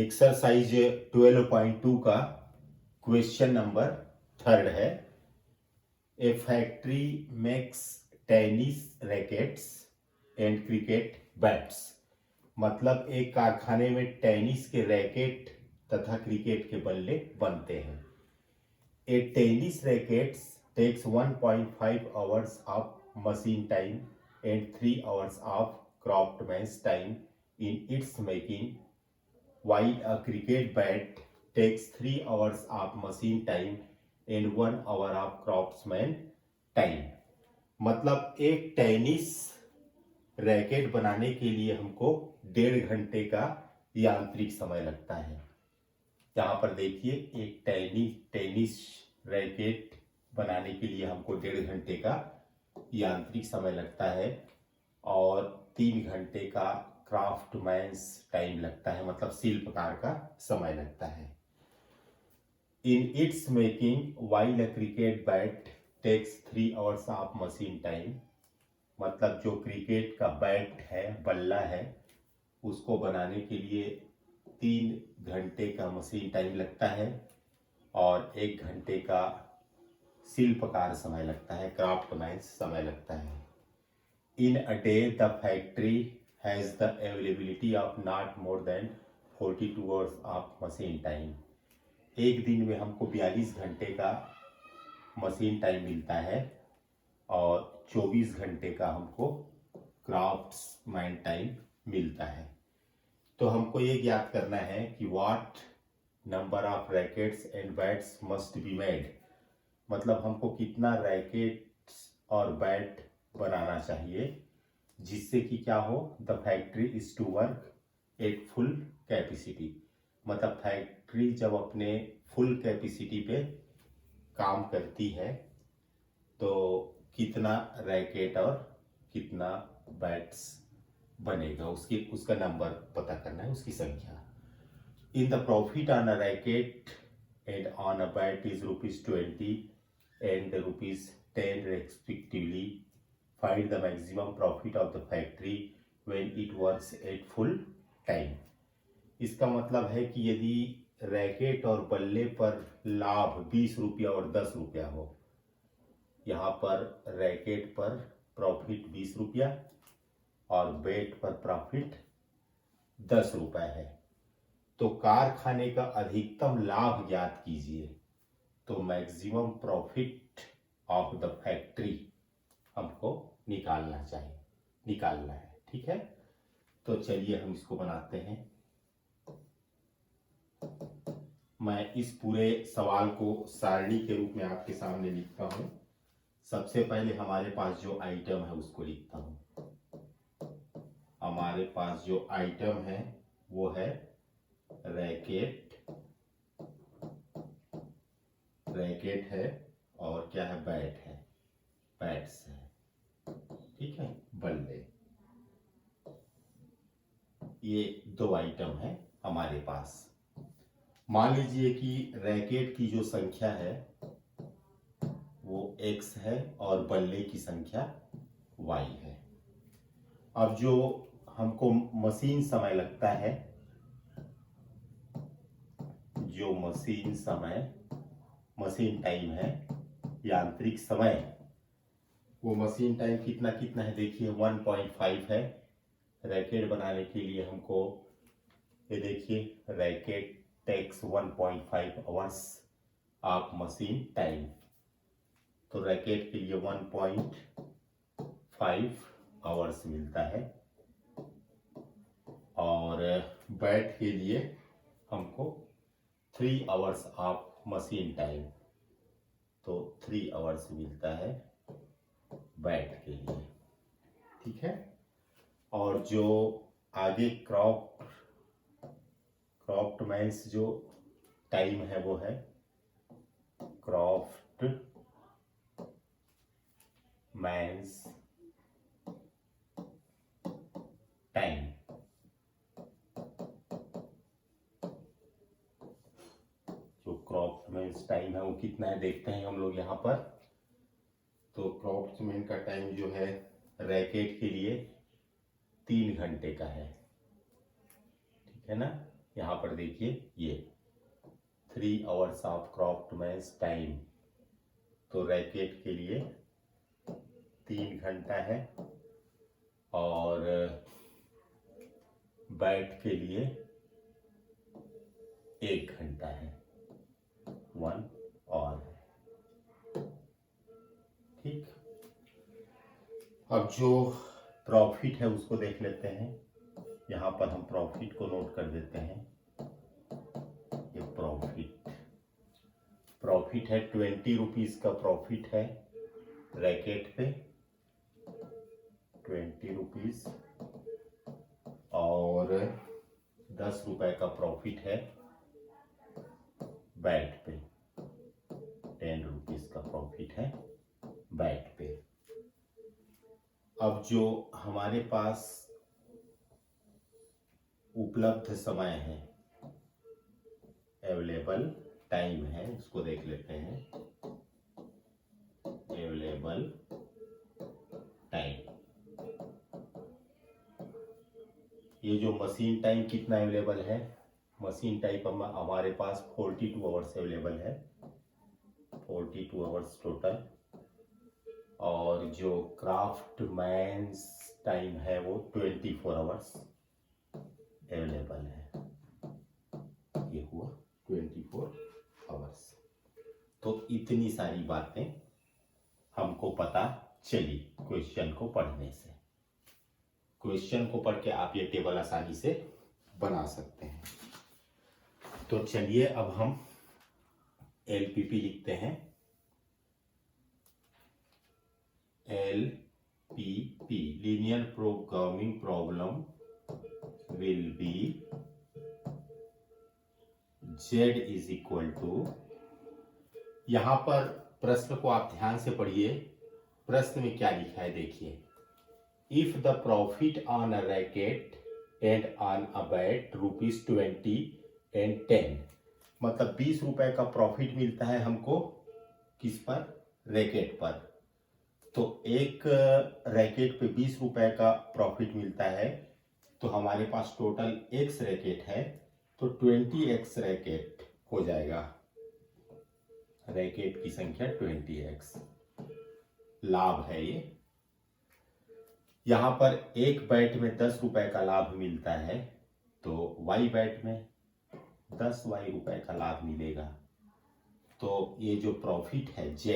Exercise 12.2 का question number 3 है। A factory makes tennis rackets and cricket bats. मतलब एक कारखाने में टेनिस के रैकेट तथा क्रिकेट के बल्ले बनते हैं। A tennis rackets takes 1.5 hours of machine time and 3 hours of craftsman's time in it's making, while a cricket bat takes 3 hours of machine time and 1 hour of craftsman time। मतलब एक tennis racket बनाने के लिए हमको 1.5 घंटे का यांत्रिक समय लगता है। यहाँ पर देखिए, एक टेनिस रैकेट बनाने के लिए हमको 1.5 घंटे का यांत्रिक समय लगता है और 3 घंटे का क्राफ्टमैन्स टाइम लगता है, मतलब शिल्पकार का समय लगता है। In it's making while a cricket bat takes 3 hours of machine time. मतलब जो क्रिकेट का बैट है, बल्ला है, उसको बनाने के लिए 3 घंटे का मशीन टाइम लगता है और 1 घंटे का शिल्पकार समय लगता है, क्राफ्टमैन्स समय लगता है। In a day the factory has the availability of not more than 42 hours of machine time। एक दिन में हमको 42 घंटे का मशीन टाइम मिलता है और 24 घंटे का हमको क्राफ्ट्समैन टाइम मिलता है। तो हमको ये ज्ञात करना है कि what number of rackets and bats must be made. मतलब हमको कितना रैकेट्स और बैट बनाना चाहिए जिससे कि क्या हो, the factory is to work at full capacity. मतलब फैक्ट्री जब अपने फुल कैपेसिटी पे काम करती है तो कितना रैकेट और कितना बैट्स बनेगा, उसका नंबर पता करना है, उसकी संख्या। In the profit on a racket and on a bat is ₹20 and ₹10 respectively. Find the maximum profit of the factory when it works at full time। इसका मतलब है कि यदि रैकेट और बल्ले पर लाभ 20 रुपया और 10 रुपया हो, यहाँ पर रैकेट पर प्रॉफिट 20 रुपया और बैट पर प्रॉफिट 10 रुपया है, तो कारखाने का अधिकतम लाभ ज्ञात कीजिए। तो maximum profit of the factory हमको निकालना है। ठीक है, तो चलिए हम इसको बनाते हैं। मैं इस पूरे सवाल को सारणी के रूप में आपके सामने लिखता हूं। सबसे पहले हमारे पास जो आइटम है उसको लिखता हूं। हमारे पास जो आइटम है वो है रैकेट है और क्या है, बैट्स है। ठीक है, बल्ले। ये 2 आइटम है हमारे पास। मान लीजिए कि रैकेट की जो संख्या है वो x है और बल्ले की संख्या y है। अब जो हमको मशीन समय लगता है, जो मशीन टाइम है, यांत्रिक समय, वो मशीन टाइम कितना है देखिए, 1.5 है। रैकेट बनाने के लिए हमको ये देखिए, racket takes 1.5 hours of machine time. तो रैकेट के लिए 1.5 hours मिलता है और बैट के लिए हमको 3 hours ऑफ मशीन टाइम, तो 3 hours मिलता है बैट के लिए। ठीक है, और जो आगे क्राफ्टमैन्स जो टाइम है वो है क्राफ्टमैन्स टाइम। जो क्राफ्टमैन्स टाइम है वो कितना है देखते हैं हम लोग यहाँ पर। तो क्राफ्टमैन का टाइम जो है रैकेट के लिए 3 घंटे का है। ठीक है ना, यहाँ पर देखिए ये 3 आवर्स ऑफ क्राफ्टमैन्स टाइम, तो रैकेट के लिए 3 घंटा है और बैट के लिए 1 घंटा है, 1 और है। ठीक, अब जो प्रॉफिट है उसको देख लेते हैं। यहाँ पर हम प्रॉफिट को नोट कर देते हैं। ये प्रॉफिट है 20 रुपीज का प्रॉफिट है रैकेट पे, 20 रुपीज, और 10 रुपए का प्रॉफिट है बैट पे, 10 रुपीज का प्रॉफिट है बैट पे। अब जो हमारे पास उपलब्ध समय है, अवेलेबल टाइम है, उसको देख लेते हैं। अवेलेबल टाइम, ये जो मशीन टाइम कितना अवेलेबल है, मशीन टाइम हमारे पास 42 आवर्स अवेलेबल है, 42 आवर्स टोटल। और जो क्राफ्टमैन्स टाइम है वो 24 आवर्स अवेलेबल है। ये हुआ 24 आवर्स। तो इतनी सारी बातें हमको पता चली क्वेश्चन को पढ़ने से। क्वेश्चन को पढ़ के आप ये टेबल आसानी से बना सकते हैं। तो चलिए अब हम एलपीपी लिखते हैं। LPP, linear programming problem will be Z is equal to, यहां पर प्रश्न को आप ध्यान से पढ़िए। प्रश्न में क्या लिखा है देखिए, if the profit on a racket and on a bat ₹20 and 10, मतलब 20 रुपए का प्रॉफिट मिलता है हमको किस पर, रैकेट पर। तो एक रैकेट पे 20 रुपए का प्रॉफिट मिलता है, तो हमारे पास टोटल x रैकेट है, तो 20x रैकेट हो जाएगा। रैकेट की संख्या 20x, लाभ है ये। यहां पर एक बैट में 10 रुपए का लाभ मिलता है, तो y बैट में 10y रुपए का लाभ मिलेगा। तो ये जो प्रॉफिट है z,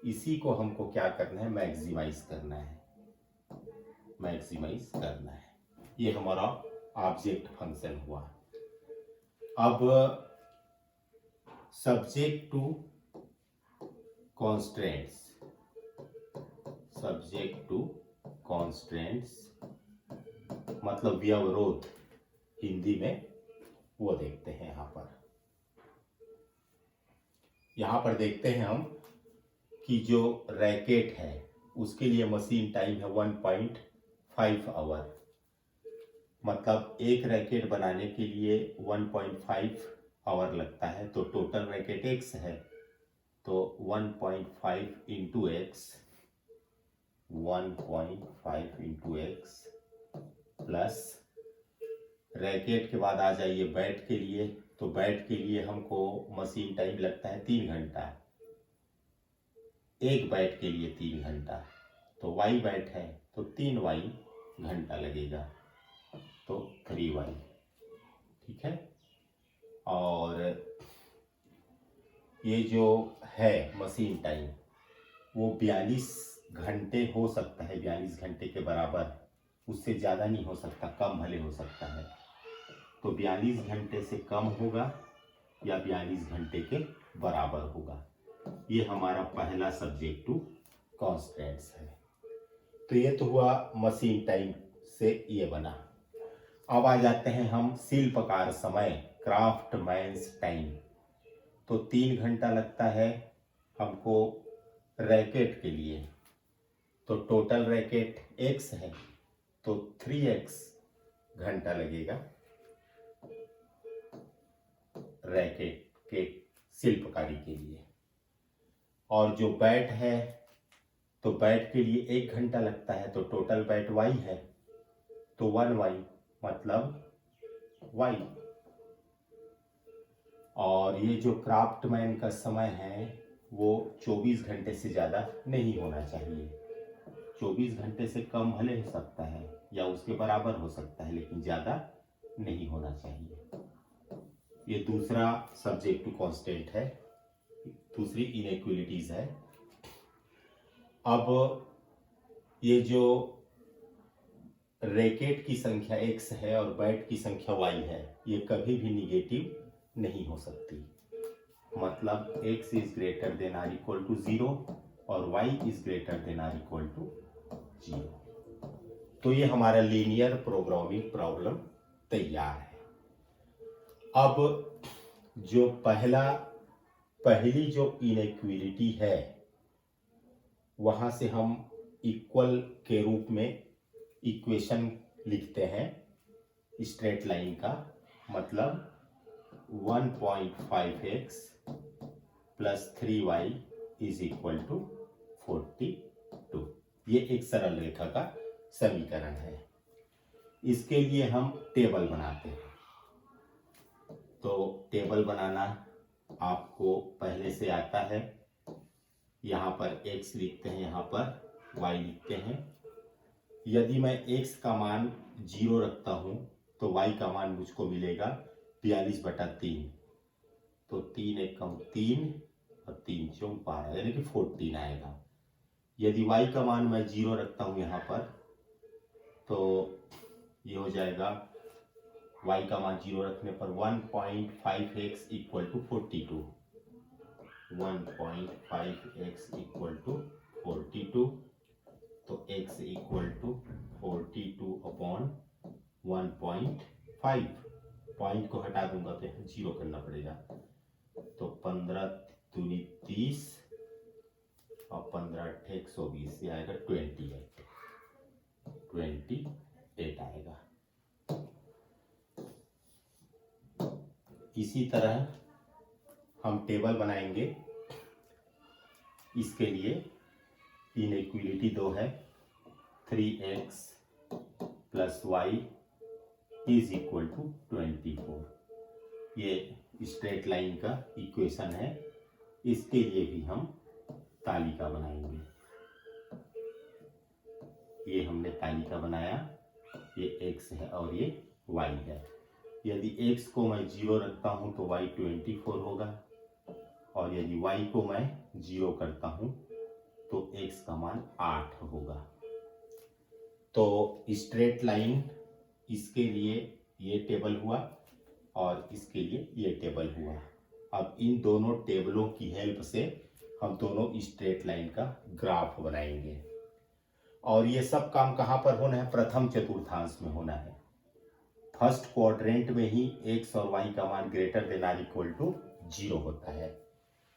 इसी को हमको क्या करना है, मैक्सिमाइज करना है, मैक्सिमाइज करना है। ये हमारा ऑब्जेक्ट फंक्शन हुआ। अब subject to constraints, subject to constraints मतलब व्यवरोध हिंदी में, वो देखते हैं। यहां पर देखते हैं हम कि जो रैकेट है उसके लिए मशीन टाइम है 1.5 आवर, मतलब एक रैकेट बनाने के लिए 1.5 आवर लगता है। तो टोटल रैकेट x है, तो 1.5 into x, 1.5 into x plus racket के बाद आ जाइए बैट के लिए। तो बैट के लिए हमको मशीन टाइम लगता है 3 घंटा, एक बैट के लिए 3 घंटा। तो y बैट है तो 3y घंटा लगेगा, तो 3y। ठीक है, और ये जो है मशीन टाइम वो 42 घंटे हो सकता है, 42 घंटे के बराबर, उससे ज़्यादा नहीं हो सकता, कम भले हो सकता है। तो 42 घंटे से कम होगा या 42 घंटे के बराबर होगा। ये हमारा पहला सब्जेक्ट टू कॉन्स्टेंट्स है। तो ये तो हुआ मशीन टाइम से ये बना। अब आ जाते हैं हम शिल्पकार समय, क्राफ्टमैन्स टाइम। तो 3 घंटा लगता है हमको रैकेट के लिए, तो टोटल रैकेट x है तो 3x घंटा लगेगा रैकेट के शिल्पकारी के लिए। और जो बैट है तो बैट के लिए 1 घंटा लगता है, तो टोटल बैट y है तो 1y, मतलब y और ये जो क्राफ्टमैन का समय है वो 24 घंटे से ज़्यादा नहीं होना चाहिए। 24 घंटे से कम भले हो सकता है या उसके बराबर हो सकता है, लेकिन ज़्यादा नहीं होना चाहिए। ये दूसरा सब्जेक्टिव कांस्टेंट है, दूसरी इनइक्वालिटीज है। अब ये जो रैकेट की संख्या x है और बैट की संख्या y है, ये कभी भी निगेटिव नहीं हो सकती। मतलब x is greater than or equal to 0 और y is greater than or equal to 0। तो ये हमारा लीनियर प्रोग्रामिंग प्रॉब्लम तैयार है। अब जो पहली जो इनइक्वालिटी है वहां से हम इक्वल के रूप में इक्वेशन लिखते हैं स्ट्रेट लाइन का, मतलब 1.5x plus 3y is equal to 42। ये एक सरल रेखा का समीकरण है। इसके लिए हम टेबल बनाते हैं। तो टेबल बनाना आपको पहले से आता है। यहाँ पर x लिखते हैं, यहाँ पर y लिखते हैं। यदि मैं x का मान 0 रखता हूँ तो y का मान मुझको मिलेगा 42/3। तो 3 एकम 3 और 3 चौक 12 यानी कि 14 आएगा। यदि y का मान मैं 0 रखता हूँ यहाँ पर तो ये हो जाएगा, y का मान 0 रखने पर 1.5x equal to 42। 1.5x equal to 42। तो x equal to 42 upon 1.5। Point को हटा दूंगा तो यहाँ 0 करना पड़ेगा। तो 15 दूनी 30 और 15 अट्ठे 120, ये आएगा 28 आएगा। इसी तरह हम टेबल बनाएंगे। इसके लिए इनइक्वालिटी 2 है, 3x plus y is equal to 24। ये स्ट्रेट लाइन का इक्वेशन है। इसके लिए भी हम तालिका बनाएंगे। ये हमने तालिका बनाया, ये x है और ये y है। यदि x को मैं 0 रखता हूं तो y 24 होगा, और यदि y को मैं 0 करता हूं तो x का मान 8 होगा। तो स्ट्रेट लाइन, इसके लिए ये टेबल हुआ और इसके लिए ये टेबल हुआ। अब इन दोनों टेबलों की हेल्प से हम दोनों स्ट्रेट लाइन का ग्राफ बनाएंगे। और ये सब काम कहाँ पर होना है? प्रथम चतुर्थांश में होना है। फर्स्ट क्वाड्रेंट में ही x और y का मान greater than or equal to 0 होता है।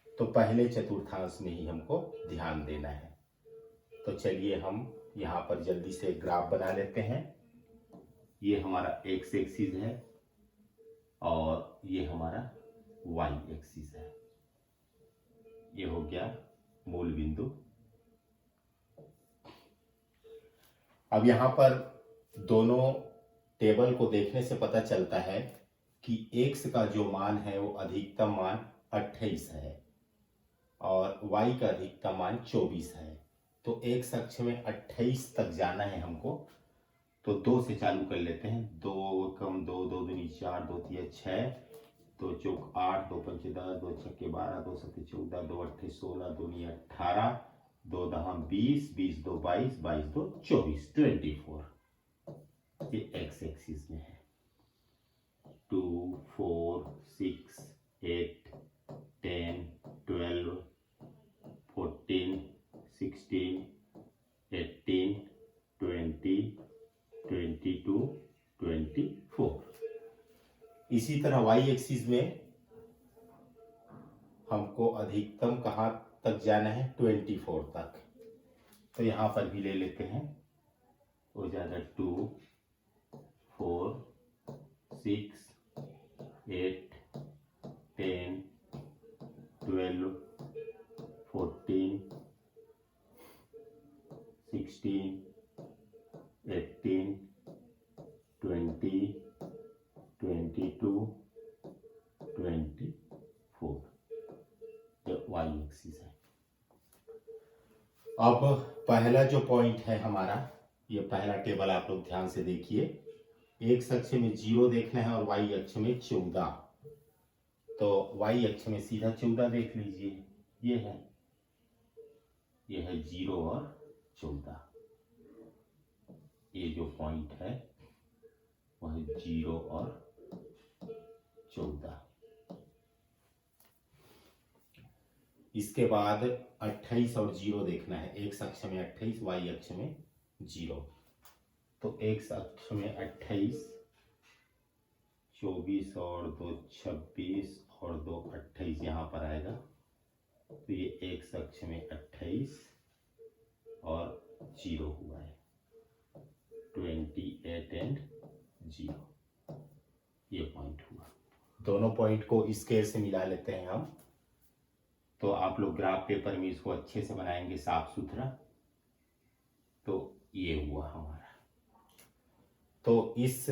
तो पहले चतुर्थांश में ही हमको ध्यान देना है। तो चलिए हम यहाँ पर जल्दी से ग्राफ बना लेते हैं। ये हमारा x एक्सिस है और ये हमारा y एक्सिस है। ये हो गया मूल बिंदु। अब यहाँ पर दोनों टेबल को देखने से पता चलता है कि x का जो मान है वो अधिकतम मान 28 है और y का अधिकतम मान 24 है। तो x अक्ष में 28 तक जाना है हमको। तो 2 से चालू कर लेते हैं। 2 कम 2, 2 दूनी 4, 2 तिया 6, 2 चौक 8, 2 पंचे 10, 2 छक्के 12, 2 सत्ते 14, 2 अट्ठे 16, 2 नी 18, 2 दहा 20, 20 2 22, 22 2 24, 24। ये एक्स एक्सिस में है। 2, 4, 6, 8, 10, 12, 14, 16, 18, 20, 22, 24। इसी तरह y एक्सिस में हमको अधिकतम कहाँ तक जाना है? 24 तक। तो यहाँ पर भी ले लेते हैं। हो जाएगा 2, 4, 6, 8, 10, 12, 14, 16, 18, 20, 22, 24। अब पहला जो पॉइंट है हमारा, ये पहला टेबल आप लोग ध्यान से देखिए। एक्स अक्ष में 0 देखना है और वाई अक्ष में 14। तो वाई अक्ष में सीधा 14 देख लीजिए, ये है 0 और 14। ये जो पॉइंट है वह 0 और 14। इसके बाद 28 और 0 देखना है। एक्स अक्ष में 28, वाई अक्ष में 0। तो एक्स अक्ष में 28, 24 और 2 26 और 2 28 यहाँ पर आएगा। तो ये एक्स अक्ष में 28 और 0 हुआ है, 28 एंड 0। ये पॉइंट हुआ। दोनों पॉइंट को स्केल से मिला लेते हैं हम। तो आप लोग ग्राफ पेपर में इसको अच्छे से बनाएंगे, साफ सुथरा। तो ये हुआ हमारा। तो इस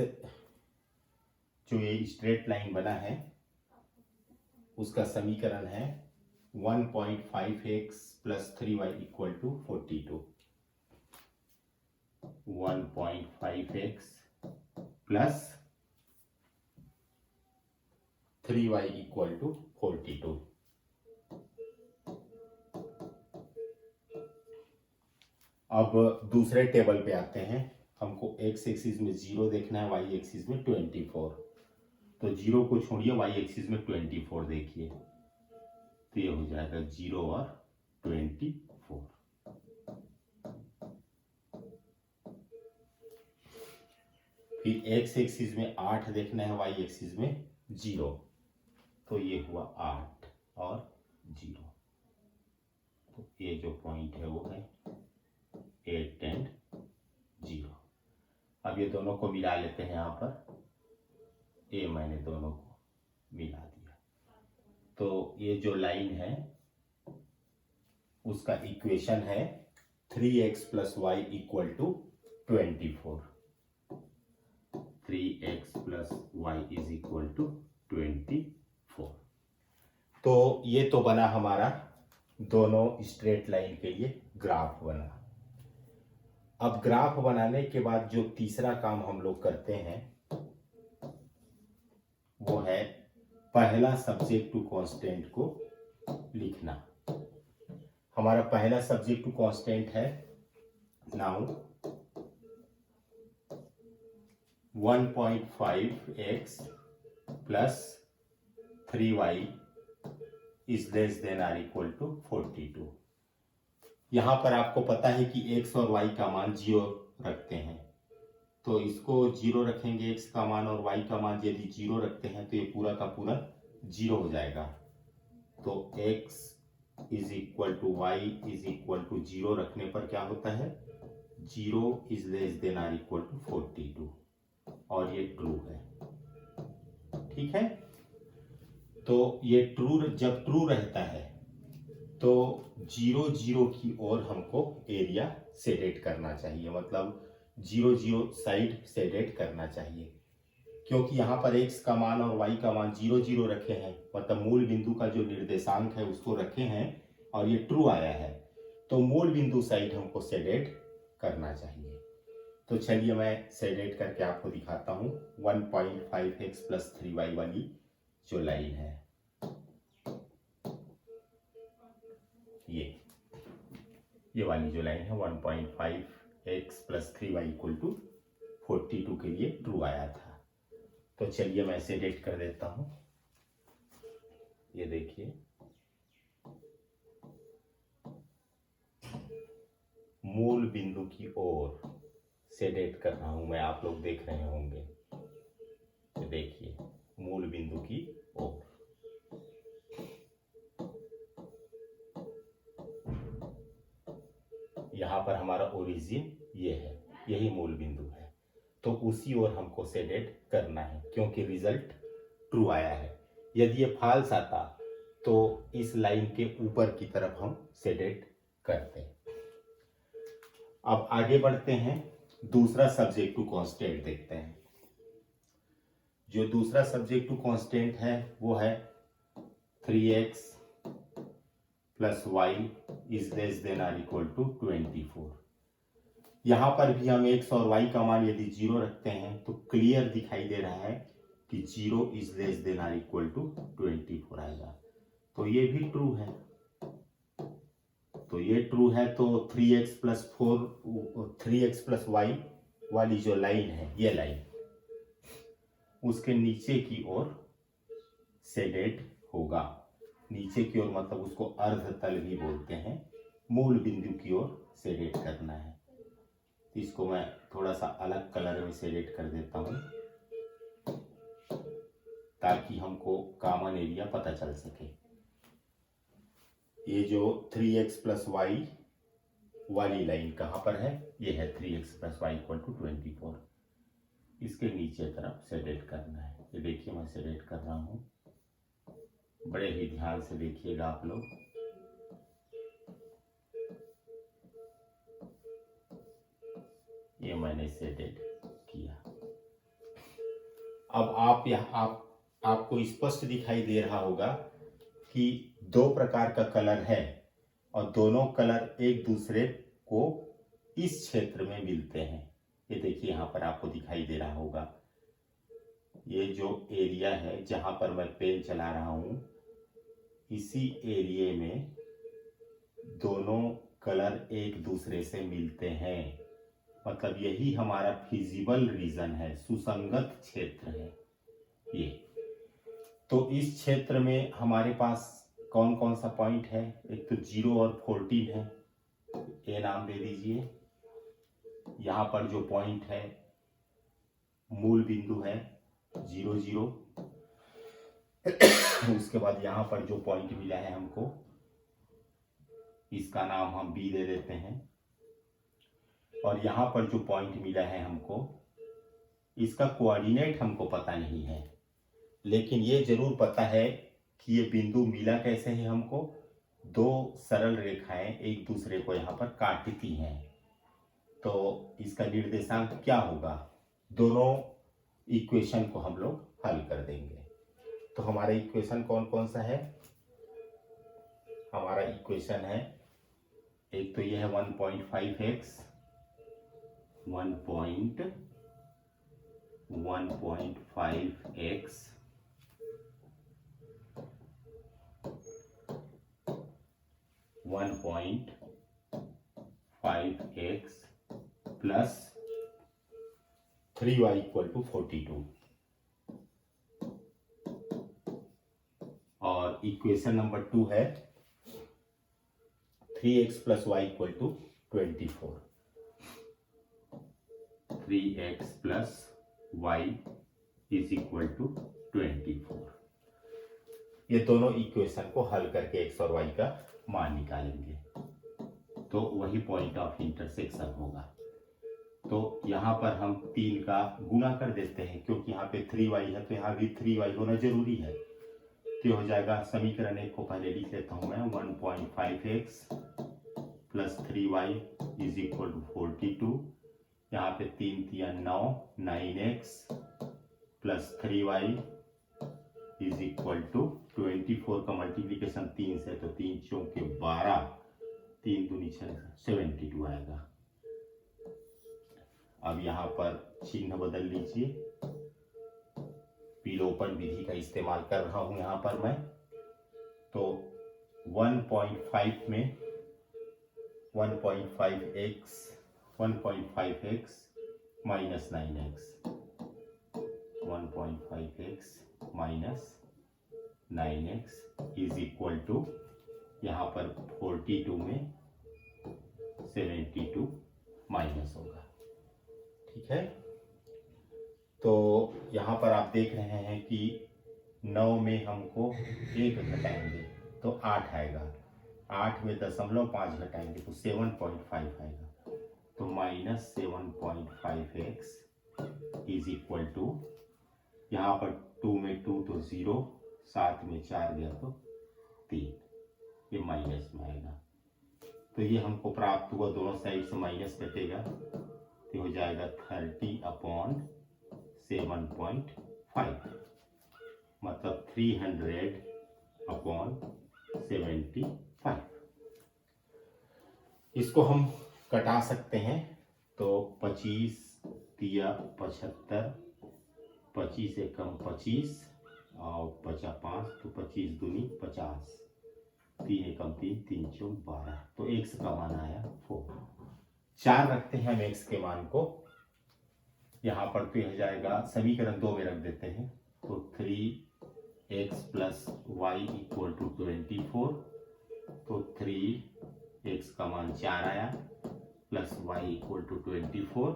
जो ये स्ट्रेट लाइन बना है उसका समीकरण है 1.5x + 3y = 42। 1.5x + 3y = 42। अब दूसरे टेबल पे आते हैं। हमको एक्स एक्सिस में 0 देखना है, वाई एक्सिस में 24। तो 0 को छोड़िए, वाई एक्सिस में 24 देखिए। तो ये हो जाएगा 0 और 24। फिर एक्स एक्सिस में 8 देखना है, वाई एक्सिस में 0। तो ये हुआ 8 और 0। तो ये जो पॉइंट है वो है 8 एंड 0। अब ये दोनों को मिला लेते हैं यहाँ पर। ये मैंने दोनों को मिला दिया। तो ये जो लाइन है उसका इक्वेशन है 3x + y = 24। 3x + y = 24। तो ये तो बना हमारा दोनों स्ट्रेट लाइन के लिए ग्राफ बना। अब ग्राफ बनाने के बाद जो तीसरा काम हम लोग करते हैं वो है पहला सब्जेक्ट टू कांस्टेंट को लिखना। हमारा पहला सब्जेक्ट टू कांस्टेंट है नाउ 1.5x + 3y ≤ 42। यहाँ पर आपको पता है कि x और y का मान 0 रखते हैं, तो इसको 0 रखेंगे। x का मान और y का मान यदि 0 रखते हैं तो ये पूरा का पूरा 0 हो जाएगा। तो x = y = 0 रखने पर क्या होता है, 0 ≤ 42। और ये ट्रू है। ठीक है। तो ये ट्रू, जब ट्रू रहता है तो 0 0 की ओर हमको एरिया सेडेट करना चाहिए, मतलब 0 0 साइड सेडेट करना चाहिए। क्योंकि यहाँ पर x का मान और y का मान 0 0 रखे हैं, मतलब मूल बिंदु का जो निर्देशांक है उसको रखे हैं और ये ट्रू आया है, तो मूल बिंदु साइड हमको सेडेट करना चाहिए। तो चलिए मैं सेडेट करके आपको दिखाता हूँ। 1.5x + 3y वाली जो लाइन है, ये वाली जो लाइन है 1.5x + 3y = 42 के लिए ट्रू आया था। तो चलिए मैं सेडेट कर देता हूँ। ये देखिए, मूल बिंदु की ओर सेडेट कर रहा हूं मैं, आप लोग देख रहे होंगे। तो देखिए, मूल बिंदु की ओर। यहाँ पर हमारा ओरिजिन ये है, यही मूल बिंदु है। तो उसी ओर हमको सेडेट करना है, क्योंकि रिजल्ट ट्रू आया है। यदि ये फॉल्स आता तो इस लाइन के ऊपर की तरफ हम सेडेट करते हैं। अब आगे बढ़ते हैं, दूसरा सब्जेक्ट टू कांस्टेंट देखते हैं। जो दूसरा सब्जेक्ट टू कांस्टेंट है वो है 3x plus y is less than or equal to 24। यहाँ पर भी हम एक्स और वाई का मान यदि 0 रखते हैं तो क्लियर दिखाई दे रहा है कि 0 is less than or equal to 24 आएगा। तो ये भी ट्रू है। तो ये ट्रू है तो 3x प्लस वाई वाली जो लाइन है, ये लाइन उसके नीचे की ओर शेडेड होगा। नीचे की ओर मतलब उसको अर्ध तल भी बोलते हैं। मूल बिंदु की ओर शेडेड करना है। तो इसको मैं थोड़ा सा अलग कलर में शेडेड कर देता हूं ताकि हमको कॉमन एरिया पता चल सके। ये जो 3x प्लस वाई वाली लाइन कहाँ पर है? ये है 3x plus y equal to 24। इसके नीचे तरफ शेडेड करना है। ये देखिए मैं शेडेड कर रहा हूँ, बड़े ही ध्यान से देखिएगा आप लोग। ये मैंने शेडेड किया। अब आपको स्पष्ट दिखाई दे रहा होगा कि दो प्रकार का कलर है और दोनों कलर एक दूसरे को इस क्षेत्र में मिलते हैं। ये देखिए यहाँ पर आपको दिखाई दे रहा होगा। ये जो एरिया है जहां पर मैं पेन चला रहा हूं, इसी एरिया में दोनों कलर एक दूसरे से मिलते हैं। मतलब यही हमारा फिजिबल रीजन है, सुसंगत क्षेत्र है ये। तो इस क्षेत्र में हमारे पास कौन कौन सा पॉइंट है? एक तो 0 और 14 है, ये नाम दे दीजिए। यहाँ पर जो पॉइंट है मूल बिंदु है 0 0। उसके बाद यहाँ पर जो पॉइंट मिला है हमको, इसका नाम हम बी दे देते हैं। और यहाँ पर जो पॉइंट मिला है हमको, इसका कोऑर्डिनेट हमको पता नहीं है, लेकिन ये जरूर पता है कि ये बिंदु मिला कैसे है हमको। दो सरल रेखाएं एक दूसरे को यहाँ पर काटती हैं, तो इसका निर्देशांक क्या होगा? दोनों इक्वेशन को हम लोग हल कर देंगे। तो हमारा इक्वेशन कौन कौन सा है? हमारा इक्वेशन है, एक तो ये है 1.5x 1.5x plus 3y equal to 42। और इक्वेशन नंबर 2 है 3x plus y equal to 24। 3x plus y is equal to 24। ये दोनों इक्वेशन को हल करके x और y का मान निकालेंगे, तो वही पॉइंट ऑफ इंटरसेक्शन होगा। तो यहाँ पर हम 3 का गुना कर देते हैं, क्योंकि यहाँ पे 3y है तो यहाँ भी 3y होना जरूरी है। तो हो जाएगा, समीकरण 1 को पहले लिख लेता हूँ मैं, 1.5x plus 3y is equal to 42। यहाँ पे 3 3 9, 9x plus 3y is equal to 24 का मल्टीप्लीकेशन 3 से, तो 3 चौके 12, 3 दूनी 72 आएगा। अब यहाँ पर चिन्ह बदल लीजिए, विलोपन विधि का इस्तेमाल कर रहा हूं यहाँ पर मैं। तो 1.5 में 1.5x minus 9x, 1.5x minus 9x is equal to, यहाँ पर 42 में 72 माइनस होगा। ठीक है, तो यहाँ पर आप देख रहे हैं कि 9 में हमको 1 घटाएंगे तो 8 आएगा, 8 में 0.5 घटाएंगे तो 7.5 आएगा। तो minus 7.5x is equal to, यहाँ पर 2 में 2 तो 0, 7 में 4 गया तो 3, ये माइनस में आएगा। तो ये हमको प्राप्त हुआ, दोनों साइड से माइनस कटेगा तो हो जाएगा 30/7.5, मतलब 300/75। इसको हम कटा सकते हैं। तो 25 तिया 75, 25 एकम 25 और बचा 5, तो 25 दूनी 50, 3 एकम 3, 3 चौक 12। तो x का मान आया 4। 4 रखते हैं हम x के मान को यहाँ पर, तो यह जाएगा समीकरण 2 में रख देते हैं। तो 3x plus y equal to 24। तो 3x का मान 4 आया प्लस वाई इक्वल टू 24।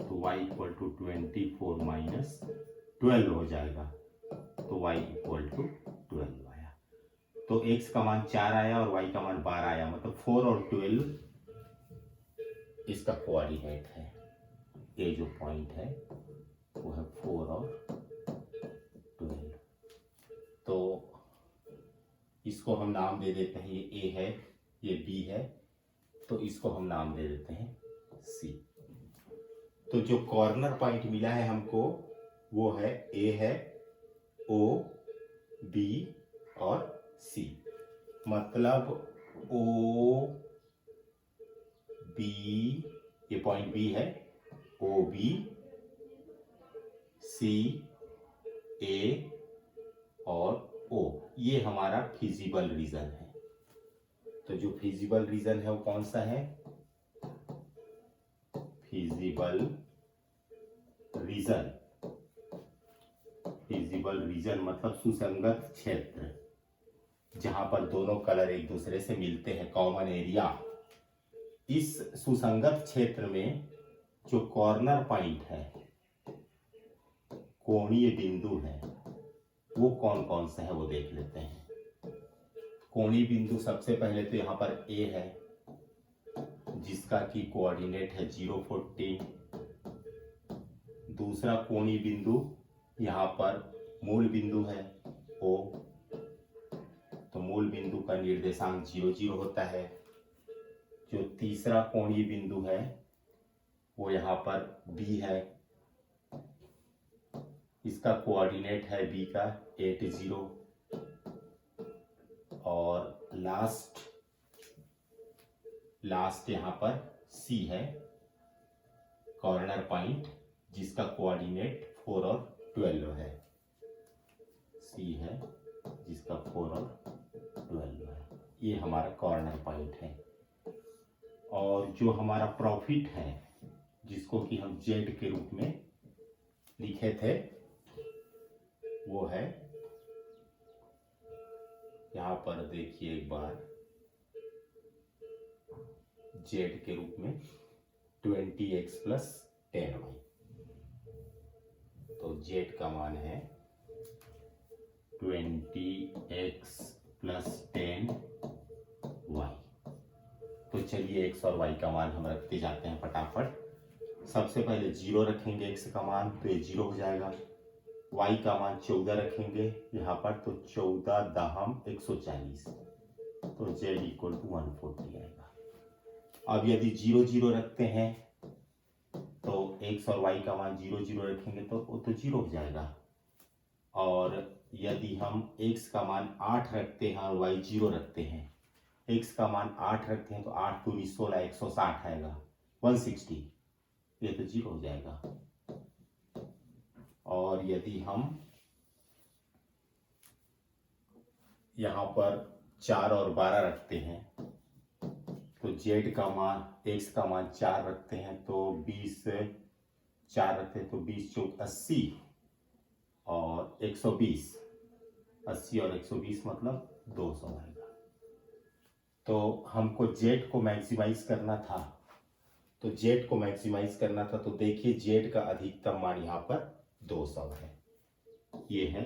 तो y इक्वल टू 24 माइनस 12 हो जाएगा। तो y इक्वल टू 12 आया। तो x का मान 4 आया और y का मान 12 आया, मतलब 4 और 12 इसका कोऑर्डिनेट है। ये जो पॉइंट है वो है 4 और 12। तो इसको हम नाम दे देते हैं, ये A है, ये B है, तो इसको हम नाम दे देते हैं C। तो जो कॉर्नर पॉइंट मिला है हमको वो है A है, O, B और C। मतलब O B, ये पॉइंट B है, O B C A और O, ये हमारा फिजिबल रीजन है। तो जो फिजिबल रीजन है वो कौन सा है? Feasible region. फिजिबल रीजन मतलब सुसंगत क्षेत्र, जहां पर दोनों कलर एक दूसरे से मिलते हैं, कॉमन एरिया। इस सुसंगत क्षेत्र में जो कॉर्नर पॉइंट है, कोणीय बिंदु है, वो कौन कौन से है वो देख लेते हैं। कोणीय बिंदु सबसे पहले तो यहाँ पर A है, जिसका की कोऑर्डिनेट है 0, 14। दूसरा कोणीय बिंदु यहाँ पर मूल बिंदु है O, तो मूल बिंदु का निर्देशांक 0, 0 होता है। जो तीसरा कोणीय बिंदु है वो यहाँ पर B है, इसका कोऑर्डिनेट है B का 8, 0। और लास्ट यहाँ पर C है, कॉर्नर पॉइंट, जिसका कोऑर्डिनेट 4 और 12 है। C है जिसका 4 और 12 है। ये हमारा कॉर्नर पॉइंट है। और जो हमारा प्रॉफिट है, जिसको कि हम Z के रूप में लिखे थे, वो है यहाँ पर देखिए एक बार, Z के रूप में 20x प्लस 10y। तो Z का मान है 20x प्लस 10y। तो चलिए x और y का मान हम रखते जाते हैं फटाफट। सबसे पहले 0 रखेंगे x का मान, तो ये 0 हो जाएगा। y का मान 14 रखेंगे यहाँ पर, तो 14 दहम 140, तो z इक्वल टू 140 आएगा। अब यदि 0, 0 रखते हैं तो x और y का मान 0, 0 रखेंगे तो वो तो 0 हो जाएगा। और यदि हम x का मान 8 रखते हैं और y 0 रखते हैं, x का मान 8 रखते हैं तो 8 दूनी 16, 160 आएगा, 160, ये तो 0 हो जाएगा। और यदि हम यहाँ पर 4 और 12 रखते हैं, तो z का मान, x का मान 4 रखते हैं तो 20, 4 रखते हैं तो 20 चौक 80 और 120, 80 और 120 मतलब 200 आएगा। तो हमको z को मैक्सिमाइज करना था, तो z को मैक्सिमाइज करना था, तो देखिए z का अधिकतम मान यहाँ पर 200 है। ये है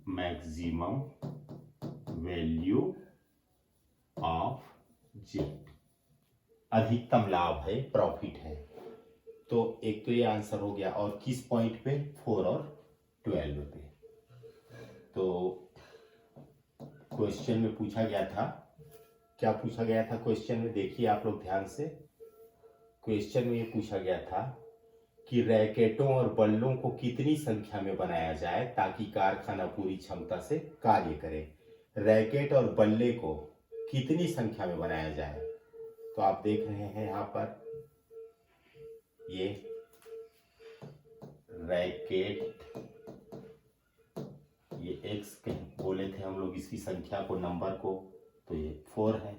मैक्सिमम वैल्यू ऑफ z, अधिकतम लाभ है, प्रॉफिट है। तो एक तो ये आंसर हो गया। और किस पॉइंट पे? 4 और 12 पे। तो क्वेश्चन में पूछा गया था, क्या पूछा गया था क्वेश्चन में? देखिए आप लोग ध्यान से, क्वेश्चन में ये पूछा गया था कि रैकेटों और बल्लों को कितनी संख्या में बनाया जाए ताकि कारखाना पूरी क्षमता से कार्य करे। रैकेट और बल्ले को कितनी संख्या में बनाया जाए? तो आप देख रहे हैं यहाँ पर ये रैकेट, ये एक्स बोले थे हम लोग इसकी संख्या को, नंबर को, तो ये 4 है।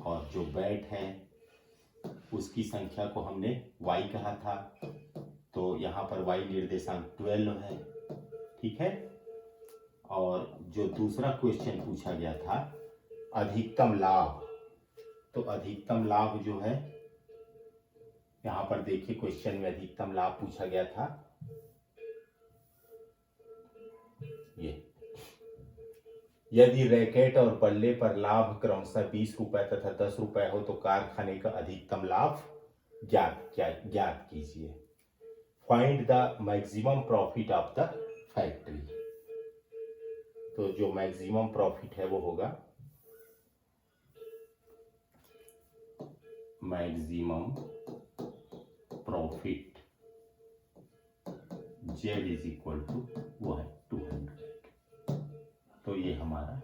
और जो बैट है उसकी संख्या को हमने y कहा था, तो यहाँ पर y निर्देशांक 12 है। ठीक है। और जो दूसरा क्वेश्चन पूछा गया था अधिकतम लाभ, तो अधिकतम लाभ जो है यहाँ पर देखिए क्वेश्चन में अधिकतम लाभ पूछा गया था ये, यदि रैकेट और बल्ले पर लाभ क्रमशः 20 रुपए तथा 10 रुपए हो तो कारखाने का अधिकतम लाभ ज्ञात कीजिए। Find the maximum profit of the factory. तो जो मैक्सिमम प्रॉफिट है वो होगा maximum profit Z is equal to वो है 200। तो ये हमारा